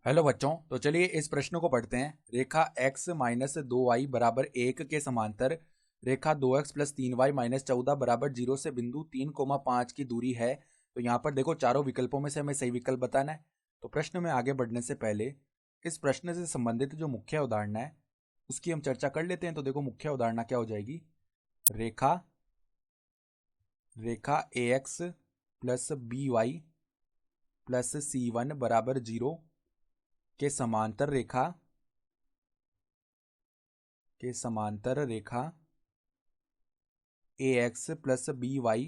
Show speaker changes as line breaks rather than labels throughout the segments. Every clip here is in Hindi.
हेलो बच्चों, तो चलिए इस प्रश्न को पढ़ते हैं। रेखा x माइनस 2y बराबर 1 के समांतर रेखा 2x प्लस 3y माइनस 14 बराबर 0 से बिंदु 3,5 की दूरी है। तो यहाँ पर देखो, चारों विकल्पों में से हमें सही विकल्प बताना है। तो प्रश्न में आगे बढ़ने से पहले इस प्रश्न से संबंधित जो मुख्य अवधारणा है उसकी हम चर्चा कर लेते हैं। तो देखो, मुख्य अवधारणा क्या हो जाएगी। रेखा रेखा ax plus by plus c1 बराबर 0 के समांतर रेखा A X plus B Y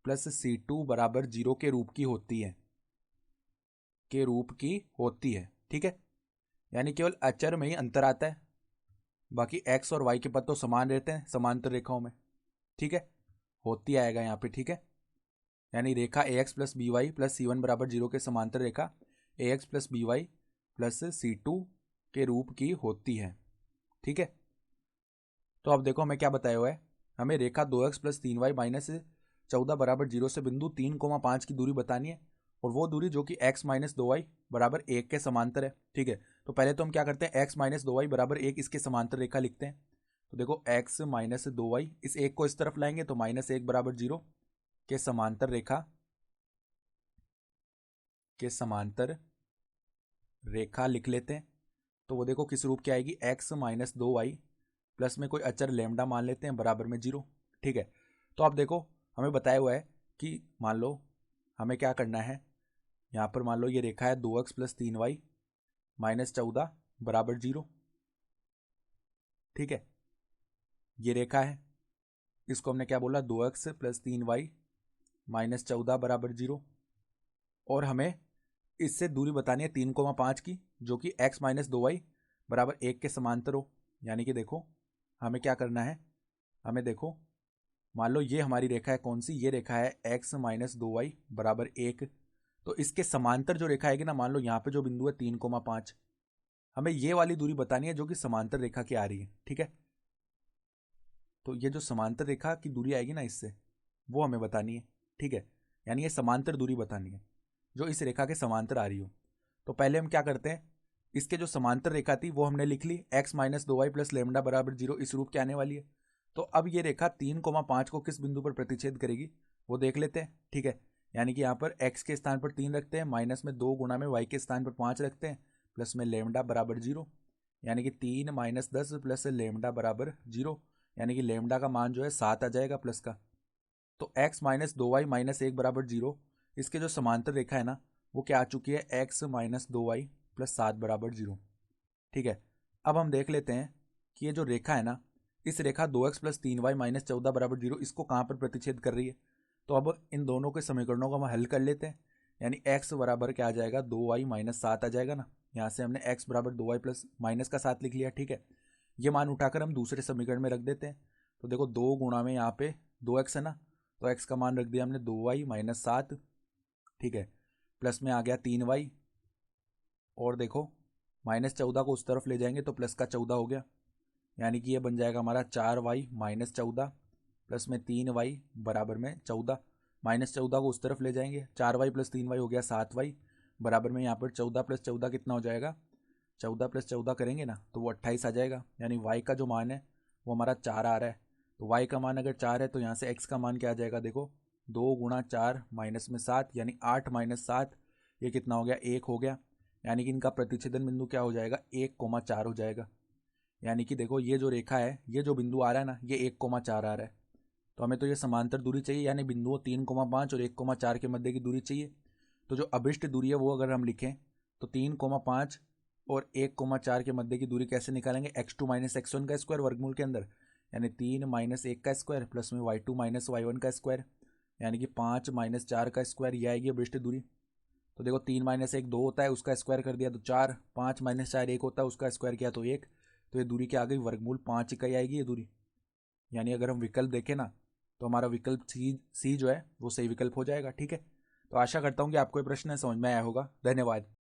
plus C two बराबर 0 के रूप की होती है। ठीक है, यानी केवल अचर में ही अंतर आता है, बाकी एक्स और वाई के पद तो समान रहते हैं समांतर रेखाओं में। ठीक है, होती आएगा यहाँ पे। ठीक है, यानी रेखा A X plus B Y plus C one बराबर 0 के समांतर रेखा A X plus B Y plus C two के रूप की होती है। ठीक है, तो अब देखो हमें क्या बताया हुआ है। हमें रेखा 2x प्लस 3y माइनस 14 बराबर 0 से बिंदु 3,5 की दूरी बतानी है, और वो दूरी जो कि x माइनस 2y बराबर 1 के समांतर है। ठीक है, तो पहले तो हम क्या करते हैं, x माइनस 2y बराबर 1 इसके समांतर रेखा लिखते हैं। तो देखो, x माइनस 2y, इस एक को इस तरफ लाएंगे तो माइनस 1 बराबर 0 के समांतर रेखा लिख लेते हैं। तो वो देखो किस रूप की आएगी, x माइनस 2y प्लस में कोई अचर लेमडा मान लेते हैं बराबर में 0। ठीक है, तो आप देखो हमें बताया हुआ है कि मान लो हमें क्या करना है। यहाँ पर मान लो ये रेखा है 2x प्लस 3y माइनस 14 बराबर 0। ठीक है, ये रेखा है, इसको हमने क्या बोला, 2x प्लस 3y माइनस 14 बराबर 0। और हमें इससे दूरी बतानी है 3,5 की, जो कि x माइनस 2y बराबर 1 के समांतर हो। यानी कि देखो हमें क्या करना है, हमें देखो मान लो ये हमारी रेखा है, कौन सी, ये रेखा है x माइनस 2y बराबर 1। तो इसके समांतर जो रेखा आएगी ना, मान लो यहाँ पे जो बिंदु है 3,5, हमें ये वाली दूरी बतानी है जो कि समांतर रेखा की आ रही है। ठीक है, तो ये जो समांतर रेखा की दूरी आएगी ना इससे, वो हमें बतानी है। ठीक है, यानी ये समांतर दूरी बतानी है जो इस रेखा के समांतर आ रही हो। तो पहले हम क्या करते हैं, इसके जो समांतर रेखा थी वो हमने लिख ली, x minus 2y plus lambda बराबर 0 इस रूप की आने वाली है। तो अब ये रेखा 3,5 को किस बिंदु पर प्रतिच्छेद करेगी वो देख लेते हैं। ठीक है, यानी कि यहाँ पर x के स्थान पर 3 रखते हैं, माइनस में 2 गुना में y के स्थान पर 5 रखते हैं, प्लस में लेमडा बराबर 0, यानी कि 3 माइनस 10 प्लस लेमडा बराबर 0, यानी कि लेमडा का मान जो है 7 आ जाएगा प्लस का। तो x माइनस 2y माइनस 1 बराबर 0, इसके जो समांतर रेखा है ना वो क्या आ चुकी है, x माइनस 2y प्लस 7 बराबर 0। ठीक है, अब हम देख लेते हैं कि ये जो रेखा है ना, इस रेखा 2x प्लस 3y माइनस 14 बराबर 0 इसको कहाँ पर प्रतिच्छेद कर रही है। तो अब इन दोनों के समीकरणों को हम हल कर लेते हैं। यानी x बराबर क्या आ जाएगा, 2y माइनस 7 आ जाएगा ना। यहाँ से हमने x बराबर 2y प्लस माइनस का 7 लिख लिया। ठीक है, ये मान उठाकर हम दूसरे समीकरण में रख देते हैं। तो देखो 2 गुणा में यहाँ पे 2x है ना, तो x का मान रख दिया हमने 2y माइनस 7। ठीक है, प्लस में आ गया 3y, और देखो माइनस 14 को उस तरफ ले जाएंगे तो प्लस का 14 हो गया, यानी कि ये बन जाएगा हमारा 4y माइनस 14 प्लस में 3y बराबर में 14। माइनस 14 को उस तरफ ले जाएंगे, 4y प्लस 3y हो गया 7y बराबर में यहाँ पर 14 प्लस 14 कितना हो जाएगा, 14 प्लस 14 करेंगे ना तो वो 28 आ जाएगा। यानी y का जो मान है वो हमारा 4 आ रहा है। तो y का मान अगर 4 है तो यहाँ से x का मान क्या आ जाएगा, देखो 2 गुणा 4 माइनस में 7, यानी 8 माइनस 7, ये कितना हो गया, 1 हो गया। यानी कि इनका प्रतिच्छेदन बिंदु क्या हो जाएगा, 1,4 हो जाएगा। यानी कि देखो ये जो रेखा है, ये जो बिंदु आ रहा है ना, ये 1,4 आ रहा है। तो हमें तो ये समांतर दूरी चाहिए, यानी बिंदुओं 3,5 और 1,4 के मध्य की दूरी चाहिए। तो जो अभिष्ट दूरी है वो अगर हम लिखें तो 3,5 और 1,4 के मध्य की दूरी कैसे निकालेंगे, x2 माइनस x1 का स्क्वायर वर्गमूल के अंदर, यानी 3 माइनस 1 का स्क्वायर प्लस में y2 माइनस y1 का स्क्वायर, यानी कि 5 माइनस 4 का स्क्वायर, ये आएगी अभिष्ट दूरी। तो देखो 3 माइनस 1 2 होता है, उसका स्क्वायर कर दिया तो 4, 5 माइनस 4 1 होता है, उसका स्क्वायर किया तो 1। तो ये दूरी क्या आ गई, वर्गमूल 5 इकाई आएगी ये दूरी। यानी अगर हम विकल्प देखें ना तो हमारा विकल्प सी जो है वो सही विकल्प हो जाएगा। ठीक है, तो आशा करता हूँ कि आपको ये प्रश्न समझ में आया होगा। धन्यवाद।